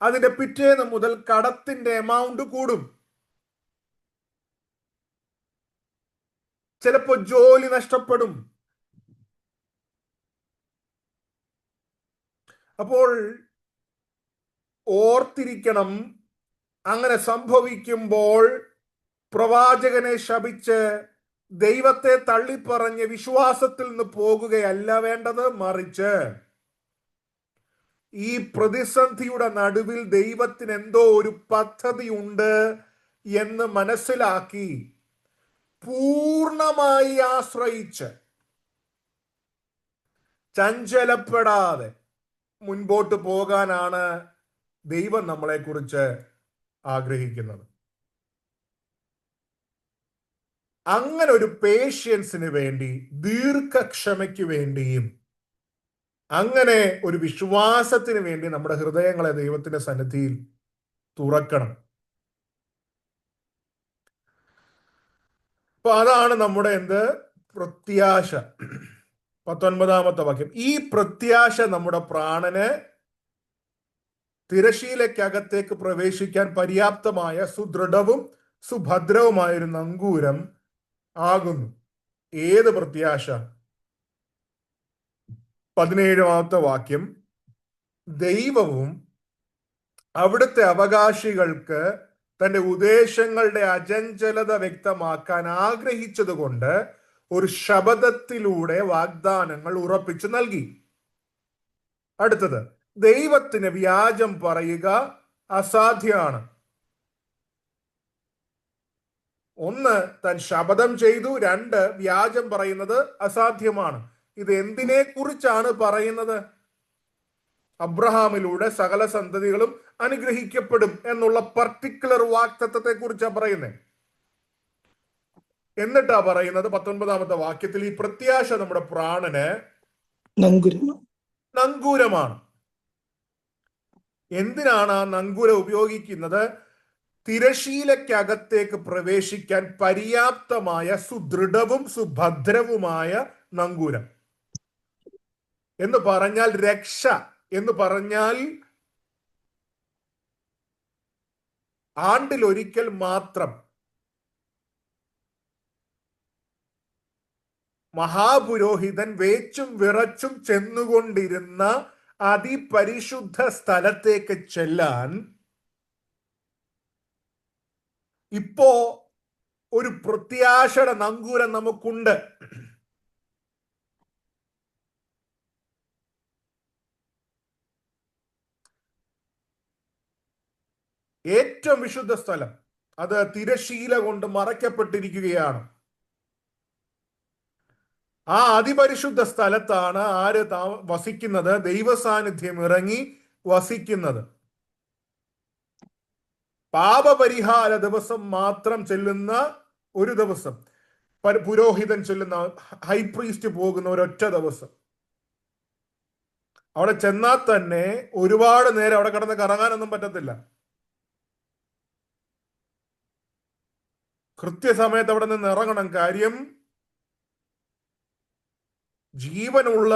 അതിന്റെ പിറ്റേന്ന് മുതൽ കടത്തിന്റെ എമൗണ്ട് കൂടും. ചിലപ്പോൾ ജോലി നഷ്ടപ്പെടും. അപ്പോൾ ഓർത്തിരിക്കണം, അങ്ങനെ സംഭവിക്കുമ്പോൾ പ്രവാചകനെ ശപിച്ച് ദൈവത്തെ തള്ളിപ്പറഞ്ഞ് വിശ്വാസത്തിൽ നിന്ന് പോകുകയല്ല വേണ്ടത്, മറിച്ച് ഈ പ്രതിസന്ധിയുടെ നടുവിൽ ദൈവത്തിന് എന്തോ ഒരു പദ്ധതി ഉണ്ട് എന്ന് മനസ്സിലാക്കി പൂർണ്ണമായി ആശ്രയിച്ച് ചഞ്ചലപ്പെടാതെ മുൻപോട്ട് പോകാനാണ് ദൈവം നമ്മളെ കുറിച്ച് ആഗ്രഹിക്കുന്നത്. അങ്ങനെ ഒരു പേഷ്യൻസിന് വേണ്ടി, ദീർഘക്ഷമയ്ക്ക് വേണ്ടിയും, അങ്ങനെ ഒരു വിശ്വാസത്തിന് വേണ്ടി നമ്മുടെ ഹൃദയങ്ങളെ ദൈവത്തിന്റെ സന്നിധിയിൽ തുറക്കണം. അപ്പൊ അതാണ് നമ്മുടെ പ്രത്യാശ. 19-ാമത്തെ വാക്യം: ഈ പ്രത്യാശ നമ്മുടെ പ്രാണന് തിരശീലയ്ക്കകത്തേക്ക് പ്രവേശിക്കാൻ പര്യാപ്തമായ സുദൃഢവും സുഭദ്രവുമായ ഒരു നങ്കൂരം ആകുന്നു. ഏത് പ്രത്യാശ? 17-ാമത്തെ വാക്യം: ദൈവവും അവിടുത്തെ അവകാശികൾക്ക് തന്റെ ഉദ്ദേശങ്ങളുടെ അചഞ്ചലത വ്യക്തമാക്കാൻ ആഗ്രഹിച്ചതുകൊണ്ട് ഒരു ശപഥത്തിലൂടെ വാഗ്ദാനങ്ങൾ ഉറപ്പിച്ചു നൽകി. അടുത്തത്: ദൈവത്തിന് വ്യാജം പറയുക അസാധ്യമാണ്. ഒന്ന്, താൻ ശപഥം ചെയ്തു. 2, വ്യാജം പറയുന്നത് അസാധ്യമാണ്. ഇത് എന്തിനെ കുറിച്ചാണ് പറയുന്നത്? അബ്രഹാമിലൂടെ സകല സന്തതികളും അനുഗ്രഹിക്കപ്പെടും എന്നുള്ള പർട്ടിക്കുലർ വാഗ്ദത്തത്തെ കുറിച്ചാണ് പറയുന്നത്. എന്നിട്ടാ പറയുന്നത് 19-ാമത്തെ വാക്യത്തിൽ, ഈ പ്രത്യാശ നമ്മുടെ പ്രാണന് നങ്കൂരമാണ്. എന്തിനാണ് ആ നങ്കൂരം ഉപയോഗിക്കുന്നത്? തിരശീലയ്ക്കകത്തേക്ക് പ്രവേശിക്കാൻ പര്യാപ്തമായ സുദൃഢവും സുഭദ്രവുമായ നങ്കൂരം എന്ന് പറഞ്ഞാൽ, രക്ഷ എന്ന് പറഞ്ഞാൽ ആണ്ടിലൊരിക്കൽ മാത്രം മഹാപുരോഹിതൻ വേച്ചും വിറച്ചും ചെന്നുകൊണ്ടിരുന്ന അതിപരിശുദ്ധ സ്ഥലത്തേക്ക് ചെല്ലാൻ ഇപ്പോ ഒരു പ്രത്യാശയുടെ നങ്കൂരം നമുക്കുണ്ട്. ഏറ്റവും വിശുദ്ധ സ്ഥലം അത് തിരശീല കൊണ്ട് മറയ്ക്കപ്പെട്ടിരിക്കുകയാണ്. ആ അതിപരിശുദ്ധ സ്ഥലത്താണ് ആര് വസിക്കുന്നത്? ദൈവസാന്നിധ്യം ഇറങ്ങി വസിക്കുന്നത്. പാപപരിഹാര ദിവസം മാത്രം ചെല്ലുന്ന ഒരു ദിവസം, പുരോഹിതൻ ചെല്ലുന്ന, ഹൈപ്രീസ്റ്റ് പോകുന്ന ഒരൊറ്റ ദിവസം. അവിടെ ചെന്നാൽ തന്നെ ഒരുപാട് നേരം അവിടെ കിടന്ന് കറങ്ങാനൊന്നും പറ്റത്തില്ല. കൃത്യസമയത്ത് അവിടെ നിന്ന് ഇറങ്ങണം. കാര്യം, ജീവനുള്ള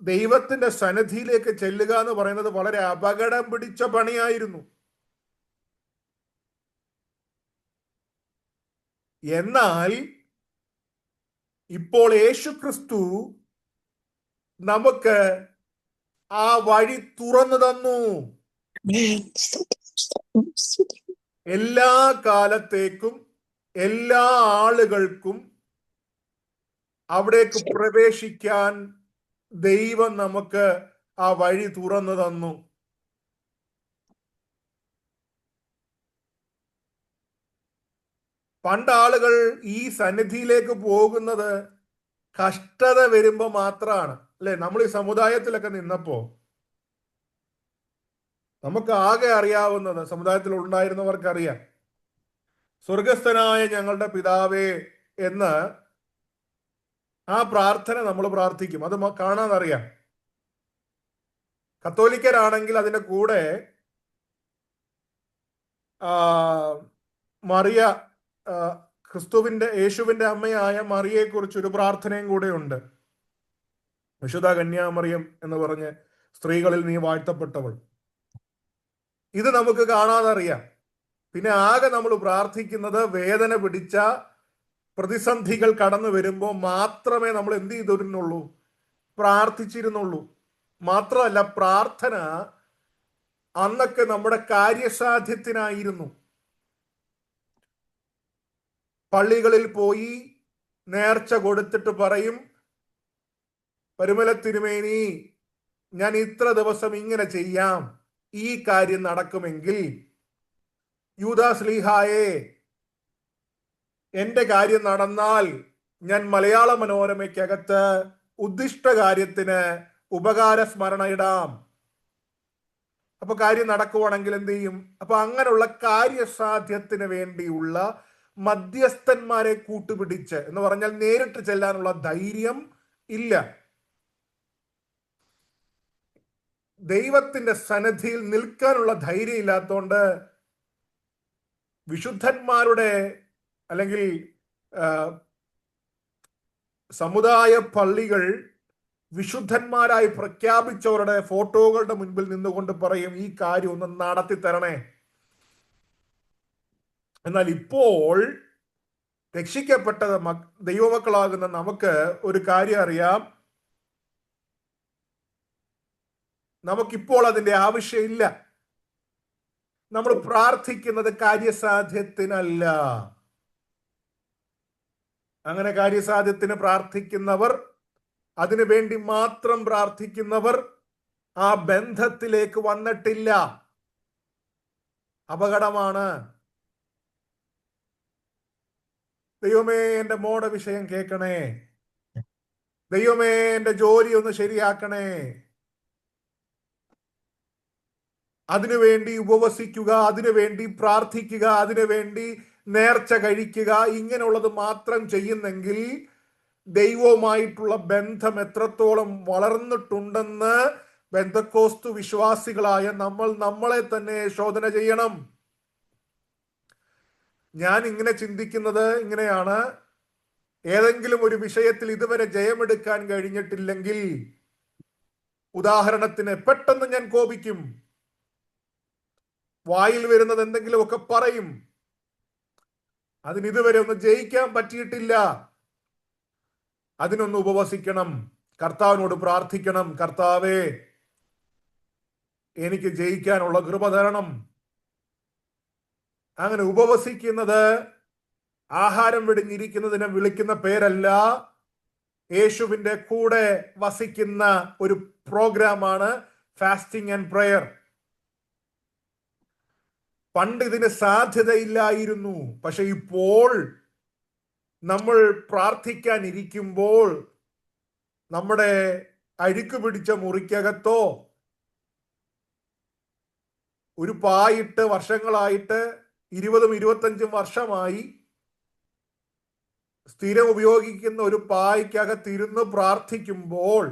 ദൈവത്തിന്റെ സന്നിധിയിലേക്ക് ചെല്ലുക എന്ന് പറയുന്നത് വളരെ അപകടം പിടിച്ച പണിയായിരുന്നു. എന്നാൽ ഇപ്പോൾ യേശുക്രിസ്തു നമുക്ക് ആ വഴി തുറന്നു തന്നു. എല്ലാ കാലത്തേക്കും എല്ലാ ആളുകൾക്കും അവിടേക്ക് പ്രവേശിക്കാൻ ദൈവം നമുക്ക് ആ വഴി തുറന്നു തന്നു. പണ്ട് ആളുകൾ ഈ സന്നിധിയിലേക്ക് പോകുന്നത് കഷ്ടത വരുമ്പോ മാത്രമാണ്, അല്ലെ? നമ്മൾ ഈ സമുദായത്തിലൊക്കെ നിന്നപ്പോ നമുക്ക് ആകെ അറിയാവുന്നത്, സമുദായത്തിൽ ഉണ്ടായിരുന്നവർക്കറിയാം, സ്വർഗസ്ഥനായ ഞങ്ങളുടെ പിതാവേ എന്ന് ആ പ്രാർത്ഥന നമ്മൾ പ്രാർത്ഥിക്കും. അത് കാണാനറിയാം. കത്തോലിക്കരാണെങ്കിൽ അതിന്റെ കൂടെ മറിയ, യേശുവിന്റെ അമ്മയായ മറിയയെ കുറിച്ച് ഒരു പ്രാർത്ഥനയും കൂടെ ഉണ്ട്. വിശുദ്ധ കന്യാമറിയം എന്ന് പറഞ്ഞ് സ്ത്രീകളിൽ നീ വാഴ്ത്തപ്പെട്ടവൾ. ഇത് നമുക്ക് കാണാതറിയാം. പിന്നെ ആകെ നമ്മൾ പ്രാർത്ഥിക്കുന്നത് വേദന പിടിച്ച പ്രതിസന്ധികൾ കടന്നു വരുമ്പോൾ മാത്രമേ നമ്മൾ എന്ത് ചെയ്തിരുന്നുള്ളൂ? പ്രാർത്ഥിച്ചിരുന്നുള്ളൂ. മാത്രമല്ല, പ്രാർത്ഥന അന്നൊക്കെ നമ്മുടെ കാര്യസാധ്യത്തിനായിരുന്നു. പള്ളികളിൽ പോയി നേർച്ച കൊടുത്തിട്ട് പറയും, പരിമല തിരുമേനി, ഞാൻ ഇത്ര ദിവസം ഇങ്ങനെ ചെയ്യാം, ഈ കാര്യം നടക്കുമെങ്കിൽ യൂദാസ്ലീഹായെ, എന്റെ കാര്യം നടന്നാൽ ഞാൻ മലയാള മനോരമയ്ക്കകത്ത് ഉദ്ദിഷ്ട കാര്യത്തിന് ഉപകാര സ്മരണ ഇടാം. അപ്പൊ കാര്യം നടക്കുവാണെങ്കിൽ എന്ത് ചെയ്യും? അപ്പൊ അങ്ങനെയുള്ള കാര്യസാധ്യത്തിന് വേണ്ടിയുള്ള മധ്യസ്ഥന്മാരെ കൂട്ടുപിടിച്ച്, എന്ന് പറഞ്ഞാൽ നേരിട്ട് ചെല്ലാനുള്ള ധൈര്യം ഇല്ല. ദൈവത്തിന്റെ സന്നിധിയിൽ നിൽക്കാനുള്ള ധൈര്യം ഇല്ലാത്തതുകൊണ്ട് വിശുദ്ധന്മാരുടെ അല്ലെങ്കിൽ സമുദായ പള്ളികൾ വിശുദ്ധന്മാരായി പ്രഖ്യാപിച്ചവരുടെ ഫോട്ടോകളുടെ മുൻപിൽ നിന്നുകൊണ്ട് പറയും, ഈ കാര്യം ഒന്ന് നടത്തി തരണേ. എന്നാൽ ഇപ്പോൾ രക്ഷിക്കപ്പെട്ട ദൈവമക്കളാകുന്ന നമുക്ക് ഒരു കാര്യം അറിയാം, നമുക്കിപ്പോൾ അതിന്റെ ആവശ്യമില്ല. നമ്മൾ പ്രാർത്ഥിക്കുന്നത് കാര്യസാധ്യത്തിനല്ല. അങ്ങനെ കാര്യസാധ്യത്തിന് പ്രാർത്ഥിക്കുന്നവർ, അതിനു വേണ്ടി മാത്രം പ്രാർത്ഥിക്കുന്നവർ ആ ബന്ധത്തിലേക്ക് വന്നിട്ടില്ല. അപകടമാണ്. ദൈവമേ, എന്റെ മോടെ വിഷയം കേൾക്കണേ. ദൈവമേ, എന്റെ ജോലി ഒന്ന് ശരിയാക്കണേ. അതിനുവേണ്ടി ഉപവസിക്കുക, അതിനുവേണ്ടി പ്രാർത്ഥിക്കുക, അതിനുവേണ്ടി നേർച്ച കഴിക്കുക, ഇങ്ങനെയുള്ളത് മാത്രം ചെയ്യുന്നെങ്കിൽ ദൈവവുമായിട്ടുള്ള ബന്ധം എത്രത്തോളം വളർന്നിട്ടുണ്ടെന്ന് പെന്തക്കോസ്തു വിശ്വാസികളായ നമ്മൾ നമ്മളെ തന്നെ ശോധന ചെയ്യണം. ഞാൻ ഇങ്ങനെ ചിന്തിക്കുന്നത് ഇങ്ങനെയാണ്: ഏതെങ്കിലും ഒരു വിഷയത്തിൽ ഇതുവരെ ജയമെടുക്കാൻ കഴിഞ്ഞിട്ടില്ലെങ്കിൽ, ഉദാഹരണത്തിന് പെട്ടെന്ന് ഞാൻ കോപിക്കും, വായിൽ വരുന്നത് എന്തെങ്കിലുമൊക്കെ പറയും. അതിനിതുവരെ ഒന്നും ജയിക്കാൻ പറ്റിയിട്ടില്ല. അതിനൊന്ന് ഉപവസിക്കണം, കർത്താവിനോട് പ്രാർത്ഥിക്കണം, കർത്താവേ, എനിക്ക് ജയിക്കാനുള്ള കൃപ തരണം. അങ്ങനെ ഉപവസിക്കുന്നത് ആഹാരം വെടിഞ്ഞിരിക്കുന്നതിനെ വിളിക്കുന്ന പേരല്ല, യേശുവിന്റെ കൂടെ വസിക്കുന്ന ഒരു പ്രോഗ്രാമാണ് ഫാസ്റ്റിംഗ് ആൻഡ് പ്രയർ. പണ്ട് ഇതിന് സാധ്യതയില്ലായിരുന്നു. പക്ഷെ ഇപ്പോൾ നമ്മൾ പ്രാർത്ഥിക്കാൻ ഇരിക്കുമ്പോൾ നമ്മുടെ അഴുക്ക് പിടിച്ച മുറിക്കകത്തോ ഒരു പായിട്ട് വർഷങ്ങളായിട്ട് 20-25 വർഷമായി സ്ഥിരം ഉപയോഗിക്കുന്ന ഒരു പായ്ക്കകത്തിരുന്ന് പ്രാർത്ഥിക്കുമ്പോൾ,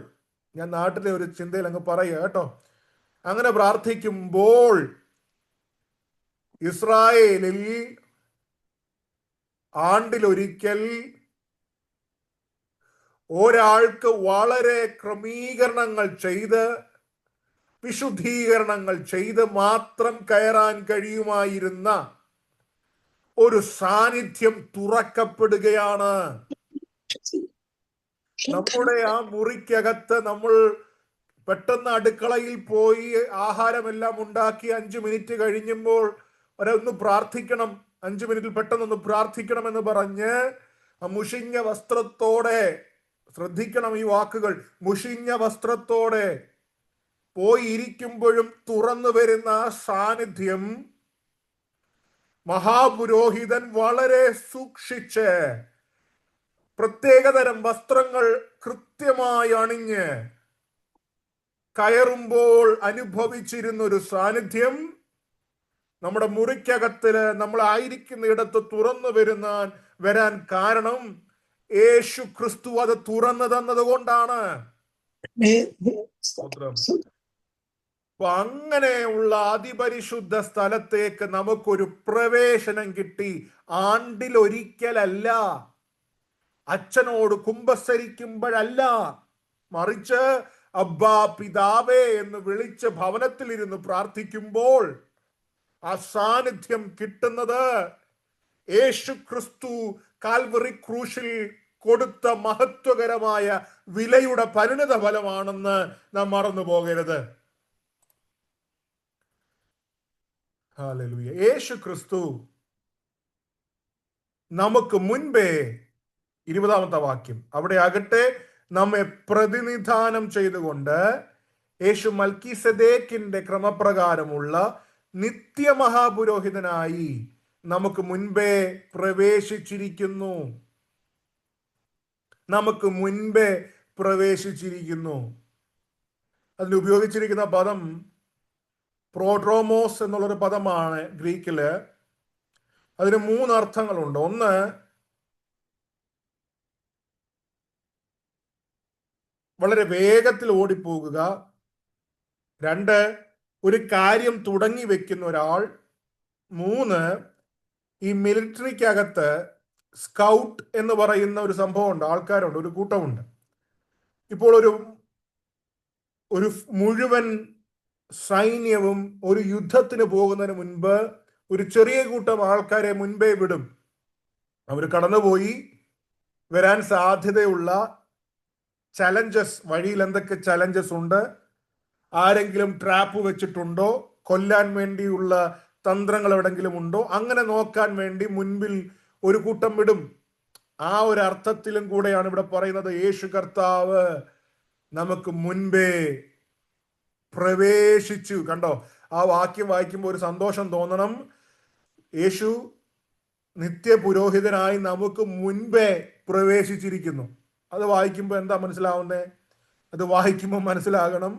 ഞാൻ നാട്ടിലെ ഒരു ചിന്തയിൽ അങ്ങ് പറയുക കേട്ടോ, അങ്ങനെ പ്രാർത്ഥിക്കുമ്പോൾ ഇസ്രായേലിൽ ആണ്ടിലൊരിക്കൽ ഒരാൾക്ക് വളരെ ക്രമീകരണങ്ങൾ ചെയ്ത്, വിശുദ്ധീകരണങ്ങൾ ചെയ്ത് മാത്രം കയറാൻ കഴിയുമായിരുന്ന ഒരു സാന്നിധ്യം തുറക്കപ്പെടുകയാണ്. നമ്മുടെ ആ മുറിക്കകത്ത് നമ്മൾ പെട്ടെന്ന് അടുക്കളയിൽ പോയി ആഹാരമെല്ലാം ഉണ്ടാക്കി 5 മിനിറ്റ് കഴിയുമ്പോൾ ഒന്ന് പ്രാർത്ഥിക്കണം, 5 മിനിറ്റിൽ പെട്ടെന്നൊന്ന് പ്രാർത്ഥിക്കണം എന്ന് പറഞ്ഞ് മുഷിഞ്ഞ വസ്ത്രത്തോടെ, ശ്രദ്ധിക്കണം ഈ വാക്കുകൾ, മുഷിഞ്ഞ വസ്ത്രത്തോടെ പോയി ഇരിക്കുമ്പോഴും തുറന്നു വരുന്ന ആ സാന്നിധ്യം മഹാപുരോഹിതൻ വളരെ സൂക്ഷിച്ച് പ്രത്യേകതരം വസ്ത്രങ്ങൾ കൃത്യമായി അണിഞ്ഞ് കയറുമ്പോൾ അനുഭവിച്ചിരുന്ന ഒരു സാന്നിധ്യം നമ്മുടെ മുറിക്കകത്തില് നമ്മൾ ആയിരിക്കുന്ന ഇടത്ത് തുറന്നു വരാൻ കാരണം യേശു ക്രിസ്തു അത് തുറന്നു തന്നത് കൊണ്ടാണ്. അപ്പൊ അങ്ങനെയുള്ള അതിപരിശുദ്ധ സ്ഥലത്തേക്ക് നമുക്കൊരു പ്രവേശനം കിട്ടി. ആണ്ടിലൊരിക്കലല്ല, അച്ഛനോട് കുമ്പസരിക്കുമ്പോഴല്ല, മറിച്ച് അബ്ബാ പിതാവേ എന്ന് വിളിച്ച് ഭവനത്തിലിരുന്ന് പ്രാർത്ഥിക്കുമ്പോൾ ആ സാന്നിധ്യം കിട്ടുന്നത് യേശു ക്രിസ്തു കാൽവറി ക്രൂശിൽ കൊടുത്ത മഹത്വകരമായ വിലയുടെ പരിണിത ഫലമാണെന്ന് നാം മറന്നു പോകരുത്. ഹല്ലേലൂയ. യേശു ക്രിസ്തു നമുക്ക് മുൻപേ, 20-ാമത്തെ വാക്യം, അവിടെ ആകട്ടെ നമ്മെ പ്രതിനിധാനം ചെയ്തുകൊണ്ട് യേശു മൽക്കീസദേക്കിന്റെ ക്രമപ്രകാരമുള്ള നിത്യമഹാപുരോഹിതനായി നമുക്ക് മുൻപേ പ്രവേശിച്ചിരിക്കുന്നു. നമുക്ക് മുൻപേ പ്രവേശിച്ചിരിക്കുന്നു. അതിന് ഉപയോഗിച്ചിരിക്കുന്ന പദം പ്രോഡ്രോമോസ് എന്നുള്ളൊരു പദമാണ് ഗ്രീക്കില്. അതിന് 3 അർത്ഥങ്ങളുണ്ട്. ഒന്ന്, വളരെ വേഗത്തിൽ ഓടിപ്പോകുക. 2, ഒരു കാര്യം തുടങ്ങി വെക്കുന്ന ഒരാൾ. 3, ഈ മിലിറ്ററിക്കകത്ത് സ്കൗട്ട് എന്ന് പറയുന്ന ഒരു സംഭവമുണ്ട്, ആൾക്കാരുണ്ട്, ഒരു കൂട്ടമുണ്ട്. ഇപ്പോൾ ഒരു മുഴുവൻ സൈന്യവും ഒരു യുദ്ധത്തിന് പോകുന്നതിന് മുൻപ് ഒരു ചെറിയ കൂട്ടം ആൾക്കാരെ മുൻപേ വിടും. അവർ കടന്നുപോയി വരാൻ സാധ്യതയുള്ള ചലഞ്ചസ്, വഴിയിൽ എന്തൊക്കെ ചലഞ്ചസ് ഉണ്ട്, ആരെങ്കിലും ട്രാപ്പ് വെച്ചിട്ടുണ്ടോ, കൊല്ലാൻ വേണ്ടിയുള്ള തന്ത്രങ്ങൾ എവിടെങ്കിലും ഉണ്ടോ, അങ്ങനെ നോക്കാൻ വേണ്ടി മുൻപിൽ ഒരു കൂട്ടം വിടും. ആ ഒരു അർത്ഥത്തിലും കൂടെയാണ് ഇവിടെ പറയുന്നത് യേശു കർത്താവ് നമുക്ക് മുൻപേ പ്രവേശിച്ചു. കണ്ടോ, ആ വാക്യം വായിക്കുമ്പോൾ ഒരു സന്തോഷം തോന്നണം. യേശു നിത്യപുരോഹിതനായി നമുക്ക് മുൻപേ പ്രവേശിച്ചിരിക്കുന്നു. അത് വായിക്കുമ്പോൾ എന്താ മനസ്സിലാവുന്നേ? അത് വായിക്കുമ്പോൾ മനസ്സിലാകണം,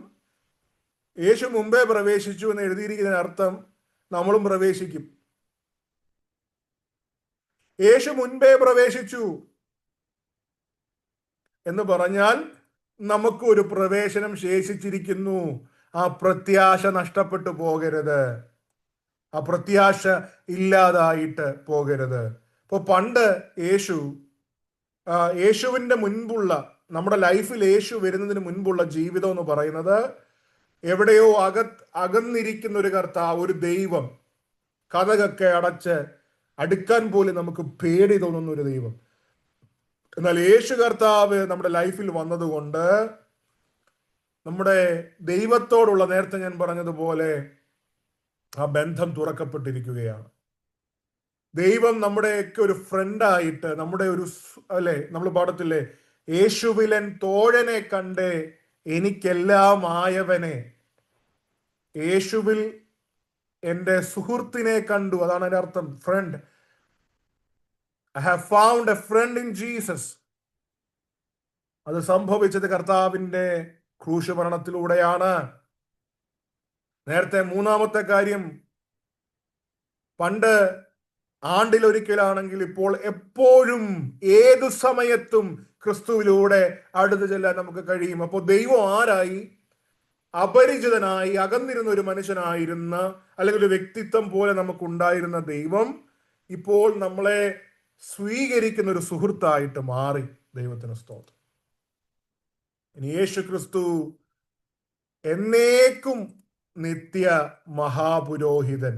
യേശു മുമ്പേ പ്രവേശിച്ചു എന്ന് എഴുതിയിരിക്കുന്ന അർത്ഥം നമ്മളും പ്രവേശിക്കും. യേശു മുൻപേ പ്രവേശിച്ചു എന്ന് പറഞ്ഞാൽ നമുക്ക് ഒരു പ്രവേശനം ശേഷിച്ചിരിക്കുന്നു. ആ പ്രത്യാശ നഷ്ടപ്പെട്ടു പോകരുത്, ആ പ്രത്യാശ ഇല്ലാതായിട്ട് പോകരുത്. ഇപ്പൊ പണ്ട് യേശുവിന്റെ മുൻപുള്ള, നമ്മുടെ ലൈഫിൽ യേശു വരുന്നതിന് മുൻപുള്ള ജീവിതം എന്ന് പറയുന്നത് എവിടെയോ അകന്നിരിക്കുന്ന ഒരു കർത്താവ്, ഒരു ദൈവം, കഥകൊക്കെ അടച്ച് അടുക്കാൻ പോലും നമുക്ക് പേടി തോന്നുന്ന ഒരു ദൈവം. എന്നാൽ യേശു കർത്താവ് നമ്മുടെ ലൈഫിൽ വന്നതുകൊണ്ട് നമ്മുടെ ദൈവത്തോടുള്ള, നേരത്തെ ഞാൻ പറഞ്ഞതുപോലെ, ആ ബന്ധം തുറക്കപ്പെട്ടിരിക്കുകയാണ്. ദൈവം നമ്മുടെയൊക്കെ ഒരു ഫ്രണ്ടായിട്ട്, നമ്മുടെ ഒരു, അല്ലെ, നമ്മൾ പാടത്തില്ലേ, യേശുവിലൻ തോഴനെ കണ്ടേ എനിക്കെല്ലാം ആയവനെ, യേശുവിൽ എൻ്റെ സുഹൃത്തിനെ കണ്ടു. അതാണ് അതിന്റെ അർത്ഥം, friend. I have found a friend in Jesus. അത് സംഭവിച്ചത് കർത്താവിന്റെ ക്രൂശുമരണത്തിലൂടെയാണ്. നേരത്തെ 3-ാമത്തെ കാര്യം, പണ്ട് ആണ്ടിലൊരിക്കലാണെങ്കിൽ ഇപ്പോൾ എപ്പോഴും ഏതു സമയത്തും ക്രിസ്തുവിലൂടെ അടുത്ത് ചെല്ലാൻ നമുക്ക് കഴിയും. അപ്പോൾ ദൈവം ആരായി? അപരിചിതനായി അകന്നിരുന്ന ഒരു മനുഷ്യനായിരുന്ന, അല്ലെങ്കിൽ ഒരു വ്യക്തിത്വം പോലെ നമുക്കുണ്ടായിരുന്ന ദൈവം ഇപ്പോൾ നമ്മളെ സ്വീകരിക്കുന്ന ഒരു സുഹൃത്തായിട്ട് മാറി. ദൈവത്തിന് സ്തോത്രം. ഇനി യേശു ക്രിസ്തു എന്നേക്കും നിത്യ മഹാപുരോഹിതൻ,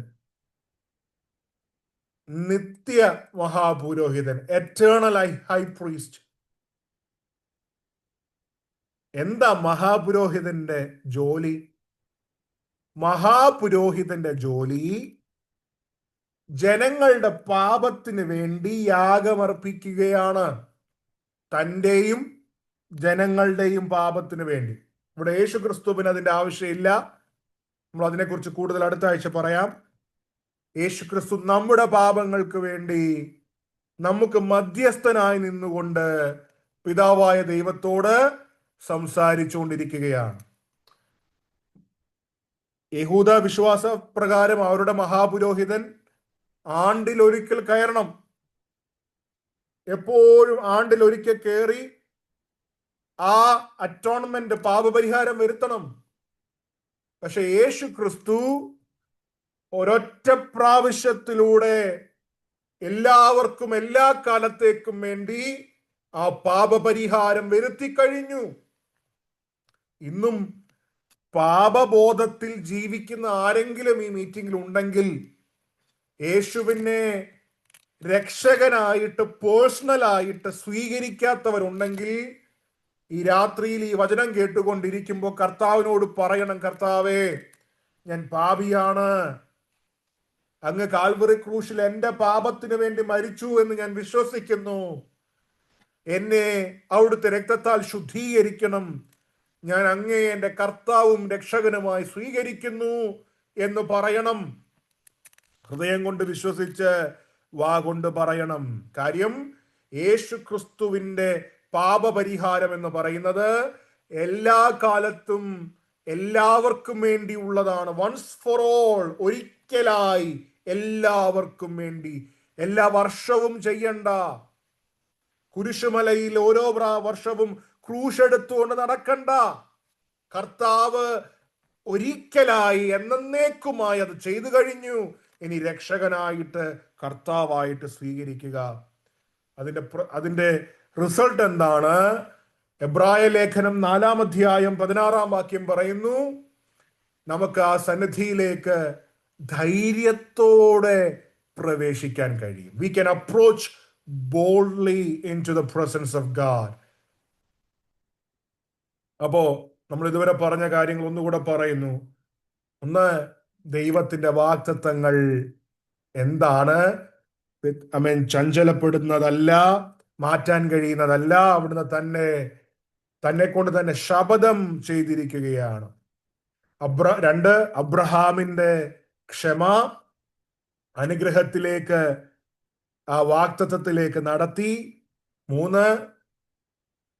നിത്യ മഹാപുരോഹിതൻ, എറ്റേണൽ ഹൈ പ്രീസ്റ്റ്. എന്താ മഹാപുരോഹിതന്റെ ജോലി? മഹാപുരോഹിതന്റെ ജോലി ജനങ്ങളുടെ പാപത്തിന് വേണ്ടി യാഗമർപ്പിക്കുകയാണ്. തന്റെയും ജനങ്ങളുടെയും പാപത്തിന് വേണ്ടി. ഇവിടെ യേശു ക്രിസ്തുവിന് അതിന്റെ ആവശ്യമില്ല. നമ്മൾ അതിനെക്കുറിച്ച് കൂടുതൽ അടുത്ത ആഴ്ച പറയാം. യേശു ക്രിസ്തു നമ്മുടെ പാപങ്ങൾക്ക് വേണ്ടി നമുക്ക് മധ്യസ്ഥനായി നിന്നുകൊണ്ട് പിതാവായ ദൈവത്തോട് സംസാരിച്ചുകൊണ്ടിരിക്കുകയാണ്. യഹൂദ വിശ്വാസ പ്രകാരം അവരുടെ മഹാപുരോഹിതൻ ആണ്ടിൽ ഒരിക്കൽ കയറണം. എപ്പോഴും ആണ്ടിൽ ഒരിക്കൽ കയറി ആ അറ്റോൺമെന്റ്, പാപപരിഹാരം വരുത്തണം. പക്ഷെ യേശു ക്രിസ്തു ഒരൊറ്റ പ്രാവശ്യത്തിലൂടെ എല്ലാവർക്കും എല്ലാ കാലത്തേക്കും വേണ്ടി ആ പാപപരിഹാരം വരുത്തി കഴിഞ്ഞു. ഇന്നും പാപബോധത്തിൽ ജീവിക്കുന്ന ആരെങ്കിലും ഈ മീറ്റിംഗിൽ ഉണ്ടെങ്കിൽ, യേശുവിനെ രക്ഷകനായിട്ട് പേഴ്സണലായിട്ട് സ്വീകരിക്കാത്തവരുണ്ടെങ്കിൽ, ഈ രാത്രിയിൽ ഈ വചനം കേട്ടുകൊണ്ടിരിക്കുമ്പോൾ കർത്താവിനോട് പറയണം, കർത്താവേ, ഞാൻ പാപിയാണ്. അങ്ങ് കാൽവറി ക്രൂശിൽ എന്റെ പാപത്തിന് വേണ്ടി മരിച്ചു എന്ന് ഞാൻ വിശ്വസിക്കുന്നു. എന്നെ അവിടുത്തെ രക്തത്താൽ ശുദ്ധീകരിക്കണം. ഞാൻ അങ്ങയെ എന്റെ കർത്താവും രക്ഷകനുമായി സ്വീകരിക്കുന്നു എന്ന് പറയണം. ഹൃദയം കൊണ്ട് വിശ്വസിച്ച് വാ കൊണ്ട് പറയണം. കാര്യം യേശു ക്രിസ്തുവിന്റെ പാപപരിഹാരം എന്ന് പറയുന്നത് എല്ലാ കാലത്തും എല്ലാവർക്കും വേണ്ടി ഉള്ളതാണ്. വൺസ് ഫോർ ഓൾ, ഒരിക്കലായി എല്ലാവർക്കും വേണ്ടി. എല്ലാ വർഷവും ചെയ്യണ്ട. കുരിശുമലയിൽ ഓരോ വർഷവും ക്രൂശെടുത്തുകൊണ്ട് നടക്കണ്ട. കർത്താവ് ഒരിക്കലായി എന്നേക്കുമായി അത് ചെയ്തു കഴിഞ്ഞു. ഇനി രക്ഷകനായിട്ട് കർത്താവായിട്ട് സ്വീകരിക്കുക. അതിന്റെ റിസൾട്ട് എന്താണ്? എബ്രായ ലേഖനം 4-ാം അധ്യായം 16-ാം വാക്യം പറയുന്നു, നമുക്ക് ആ സന്നിധിയിലേക്ക് ധൈര്യത്തോടെ പ്രവേശിക്കാൻ കഴിയും. We can approach boldly into the presence of God. അപ്പോ നമ്മൾ ഇതുവരെ പറഞ്ഞ കാര്യങ്ങൾ ഒന്നുകൂടെ പറയുന്നു. ഒന്ന്, ദൈവത്തിന്റെ വാഗ്ദത്തങ്ങൾ എന്താണ്? ചഞ്ചലപ്പെടുന്നതല്ല, മാറ്റാൻ കഴിയുന്നതല്ല. അവിടുന്ന് തന്നെ കൊണ്ട് തന്നെ ശപഥം ചെയ്തിരിക്കുകയാണ്. രണ്ട്, അബ്രഹാമിന്റെ ക്ഷമ അനുഗ്രഹത്തിലേക്ക്, ആ വാഗ്ദത്തത്തിലേക്ക് നടത്തി. 3,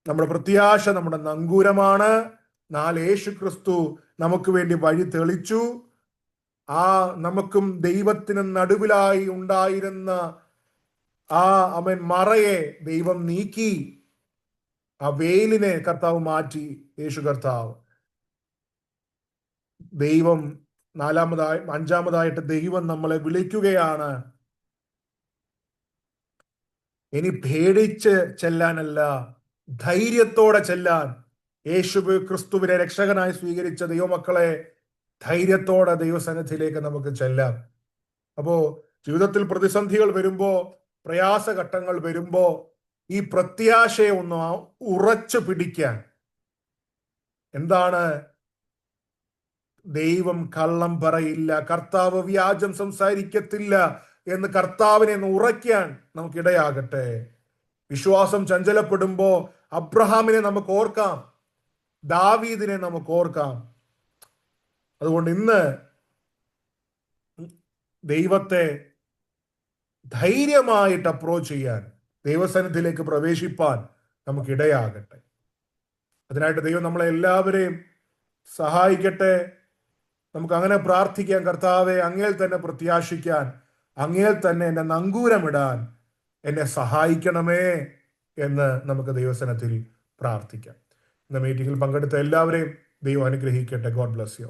നമ്മുടെ പ്രത്യാശ നമ്മുടെ നങ്കൂരമാണ്. 4, യേശു ക്രിസ്തു നമുക്ക് വേണ്ടി വഴി തെളിച്ചു. നമുക്കും ദൈവത്തിനും നടുവിലായി ഉണ്ടായിരുന്ന മറയെ ദൈവം നീക്കി. ആ വെയിലിനെ കർത്താവ് മാറ്റി. യേശു കർത്താവ് ദൈവം 5-ാമതായിട്ട് ദൈവം നമ്മളെ വിളിക്കുകയാണ്. ഇനി പേടിച്ച് ചെല്ലാനല്ല, ധൈര്യത്തോടെ ചെല്ലാൻ. യേശു ക്രിസ്തുവിനെ രക്ഷകനായി സ്വീകരിച്ച ദൈവമക്കളെ, ധൈര്യത്തോടെ ദൈവസന്നിധിയിലേക്ക് നമുക്ക് ചെല്ലാം. അപ്പോ ജീവിതത്തിൽ പ്രതിസന്ധികൾ വരുമ്പോ, പ്രയാസഘട്ടങ്ങൾ വരുമ്പോ, ഈ പ്രത്യാശയെ ഒന്ന് ഉറച്ചു പിടിക്കാൻ. എന്താണ്? ദൈവം കള്ളം പറയില്ല, കർത്താവ് വ്യാജം സംസാരിക്കത്തില്ല എന്ന് കർത്താവിനെ ഒന്ന് ഉറയ്ക്കാൻ നമുക്കിടയാകട്ടെ. വിശ്വാസം ചഞ്ചലപ്പെടുമ്പോ അബ്രഹാമിനെ നമുക്ക് ഓർക്കാം, ദാവീദിനെ നമുക്ക് ഓർക്കാം. അതുകൊണ്ട് ഇന്ന് ദൈവത്തെ ധൈര്യമായിട്ട് അപ്രോച്ച് ചെയ്യാൻ, ദൈവസന്നിധിയിലേക്ക് പ്രവേശിപ്പാൻ നമുക്കിടയാകട്ടെ. അതിനായിട്ട് ദൈവം നമ്മളെ എല്ലാവരെയും സഹായിക്കട്ടെ. നമുക്ക് അങ്ങനെ പ്രാർത്ഥിക്കാൻ, കർത്താവെ, അങ്ങയിൽ തന്നെ പ്രത്യാശിക്കാൻ, അങ്ങയിൽ തന്നെ എന്നെ നങ്കൂരമിടാൻ എന്നെ സഹായിക്കണമേ എന്ന് നമുക്ക് ദൈവസന്നിധിയിൽ പ്രാർത്ഥിക്കാം. ഇന്ന് മീറ്റിംഗിൽ പങ്കെടുത്ത എല്ലാവരെയും ദൈവം അനുഗ്രഹിക്കട്ടെ. God bless you.